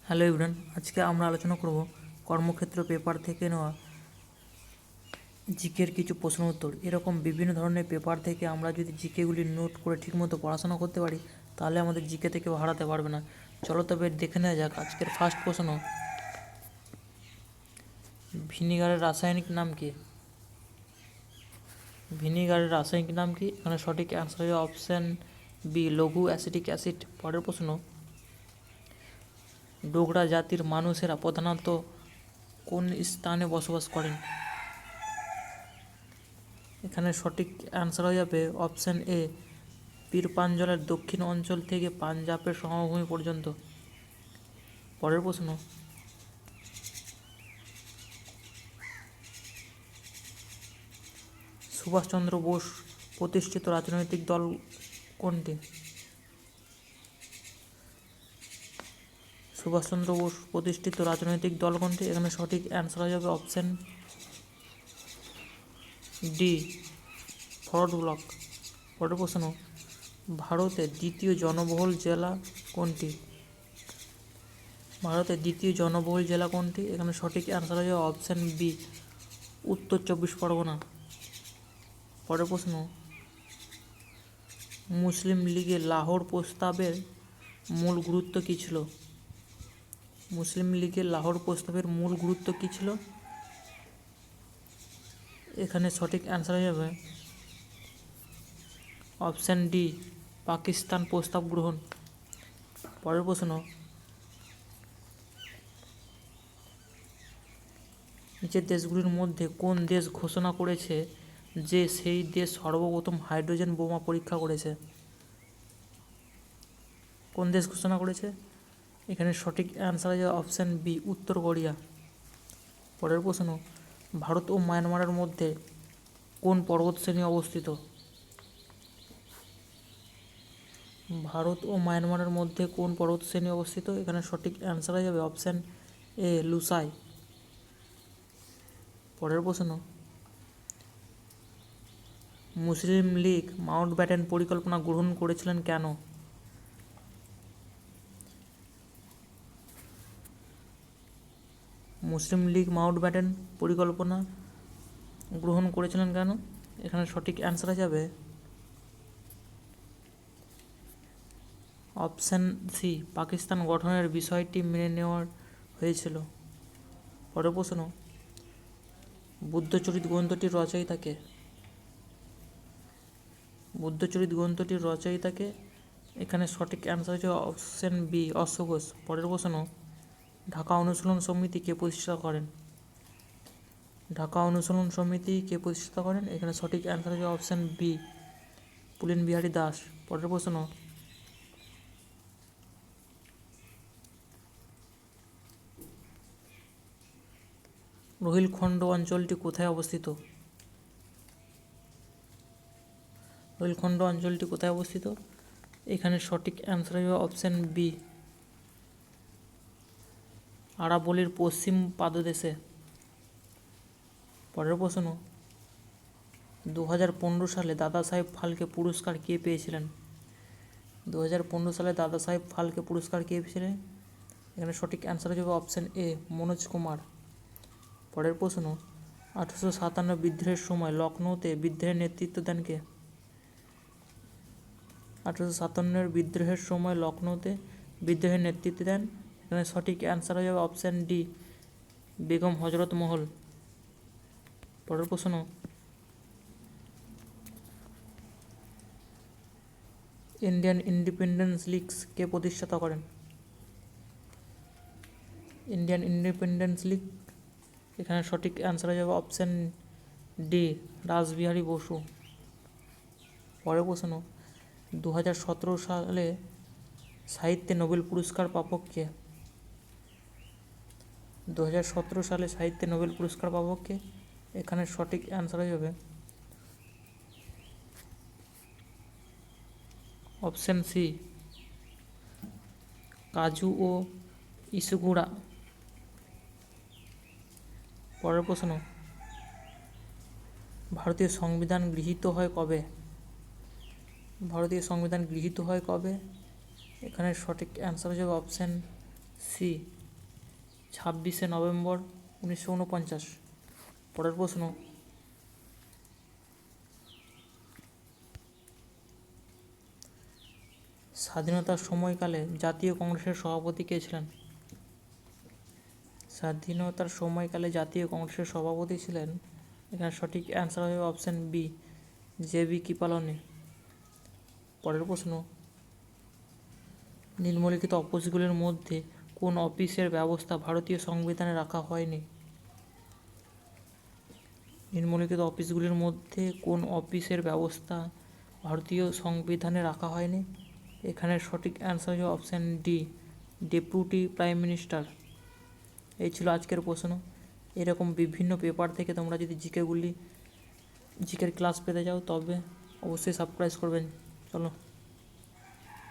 Hello everyone, আজকে আমরা আলোচনা করব কর্মক্ষেত্র পেপার থেকে নেওয়া জিকের কিছু প্রশ্ন উত্তর। এরকম বিভিন্ন ধরনের পেপার থেকে আমরা যদি জিকেগুলি নোট করে ঠিকমতো পড়াশোনা করতে পারি তাহলে আমাদের জিকে থেকে হারাতে পারবে না। চলো তবে দেখে নেওয়া যাক আজকের ফার্স্ট প্রশ্ন। ভিনিগারের রাসায়নিক নাম কি? ভিনিগারের রাসায়নিক নাম কি? এখানে সঠিক অ্যান্সার হবে অপশান বি, লঘু অ্যাসিটিক অ্যাসিড। পরের প্রশ্ন, ডোগরা জাতির মানুষেরা প্রধানত কোন স্থানে বসবাস করেন? এখানে সঠিক অ্যান্সার হয়ে যাবে অপশান এ, পীরপাঞ্জলের দক্ষিণ অঞ্চল থেকে পাঞ্জাবের সমভূমি পর্যন্ত। পরের প্রশ্ন, সুভাষচন্দ্র বোস প্রতিষ্ঠিত রাজনৈতিক দল কোনটি? সুভাষচন্দ্র বোস প্রতিষ্ঠিত রাজনৈতিক দল কোনটি? এখানে সঠিক অ্যান্সার হয়ে যাবে অপশান ডি, ফরওয়ার্ড ব্লক। পরের প্রশ্ন, ভারতের দ্বিতীয় জনবহুল জেলা কোনটি? ভারতের দ্বিতীয় জনবহুল জেলা কোনটি? এখানে সঠিক অ্যান্সার হয়ে যাবে অপশান বি, উত্তর 24 পরগনা। পরের প্রশ্ন, মুসলিম লীগের লাহোর প্রস্তাবের মূল গুরুত্ব কী ছিল? মুসলিম লীগের লাহোর প্রস্তাবের মূল গুরুত্ব কী ছিল? এখানে সঠিক অ্যান্সার হয়ে যাবে অপশান ডি, পাকিস্তান প্রস্তাব গ্রহণ। পরের প্রশ্ন, নিচের দেশগুলির মধ্যে কোন দেশ ঘোষণা করেছে যে সেই দেশ সর্বপ্রথম হাইড্রোজেন বোমা পরীক্ষা করেছে? কোন দেশ ঘোষণা করেছে? এখানে সঠিক অ্যান্সার হয়ে যাবে অপশান বি, উত্তর কোরিয়া। পরের প্রশ্ন, ভারত ও মায়ানমারের মধ্যে কোন পর্বতশ্রেণী অবস্থিত? ভারত ও মায়ানমারের মধ্যে কোন পর্বতশ্রেণী অবস্থিত? এখানে সঠিক অ্যান্সার হয়ে যাবে অপশান এ, লুসাই। পরের প্রশ্ন, মুসলিম লীগ মাউন্টব্যাটেন পরিকল্পনা গ্রহণ করেছিলেন কেন? মুসলিম লীগ মাউন্টব্যাটেন পরিকল্পনা গ্রহণ করেছিলেন কেন? এখানে সঠিক অ্যান্সার হয়ে যাবে অপশান সি, পাকিস্তান গঠনের বিষয়টি মেনে নেওয়া হয়েছিল। পরের প্রশ্ন, বুদ্ধচরিত গ্রন্থটির রচয়িতাকে? বুদ্ধচরিত গ্রন্থটির রচয়িতাকে? এখানে সঠিক অ্যান্সার হচ্ছে অপশান বি, অশ্ব ঘোষ। পরের প্রশ্ন, ঢাকা অনুশীলন সমিতি কে প্রতিষ্ঠা করেন? ঢাকা অনুশীলন সমিতি কে প্রতিষ্ঠা করেন? এখানে সঠিক অ্যান্সার হচ্ছে অপশান বি, পুলিন বিহারী দাস। পরের প্রশ্ন, রোহিলখণ্ড অঞ্চলটি কোথায় অবস্থিত? রোহিলখণ্ড অঞ্চলটি কোথায় অবস্থিত? এখানে সঠিক অ্যান্সার হবে অপশান বি, আরাবলির পশ্চিম পাদদেশে। পরের প্রশ্ন, 2015 সালে দাদা সাহেব ফালকে পুরস্কার কে পেয়েছিলেন? 2015 সালে দাদা সাহেব ফালকে পুরস্কার কে পেয়েছিলেন? এখানে সঠিক অ্যান্সার হবে অপশান এ, মনোজ কুমার। পরের প্রশ্ন, 1857 বিদ্রোহের সময় লখনৌতে বিদ্রোহের নেতৃত্ব দেন কে? 1857 বিদ্রোহের সময় লখনৌতে বিদ্রোহের নেতৃত্ব দেন। এখানে সঠিক অ্যান্সার হয়ে যাবে অপশান ডি, বেগম হজরত মহল। পরের প্রশ্ন, ইন্ডিয়ান ইন্ডিপেন্ডেন্স লীগ কে প্রতিষ্ঠাতা করেন? ইন্ডিয়ান ইন্ডিপেন্ডেন্স লীগ, এখানে সঠিক অ্যান্সার হয়ে যাবে অপশান ডি, রাসবিহারী বসু। পরের প্রশ্ন, 2017 সালে সাহিত্যে নোবেল পুরস্কার প্রাপক কে? 2017 সালে সাহিত্যে নোবেল পুরস্কার প্রাপক কে? এখানে সঠিক অ্যান্সার হয়ে যাবে অপশান সি, কাজুও ইসুগুরা। পরের প্রশ্ন, ভারতীয় সংবিধান গৃহীত হয় কবে? ভারতীয় সংবিধান গৃহীত হয় কবে? এখানে সঠিক অ্যান্সার হয়ে যাবে অপশান সি, 26 নভেম্বর 1949। পরের প্রশ্ন, স্বাধীনতার সময়কালে জাতীয় কংগ্রেসের সভাপতি কে ছিলেন? স্বাধীনতার সময়কালে জাতীয় কংগ্রেসের সভাপতি ছিলেন, এখানে সঠিক অ্যান্সার হবে অপশান বি, জে.বি. কৃপালনি। পরের প্রশ্ন, নিম্নলিখিত অফিসগুলির মধ্যে কোন অফিসের ব্যবস্থা ভারতীয় সংবিধানে রাখা হয়নি? নিম্নলিখিত অফিসগুলির মধ্যে কোন অফিসের ব্যবস্থা ভারতীয় সংবিধানে রাখা হয়নি? এখানে সঠিক অ্যান্সার হবে option D, deputy prime minister. এই ছিল আজকের প্রশ্ন। এরকম বিভিন্ন পেপার থেকে তোমরা যদি জিকের ক্লাস পেতে চাও তবে অবশ্যই সাবস্ক্রাইব করবেন। চলো।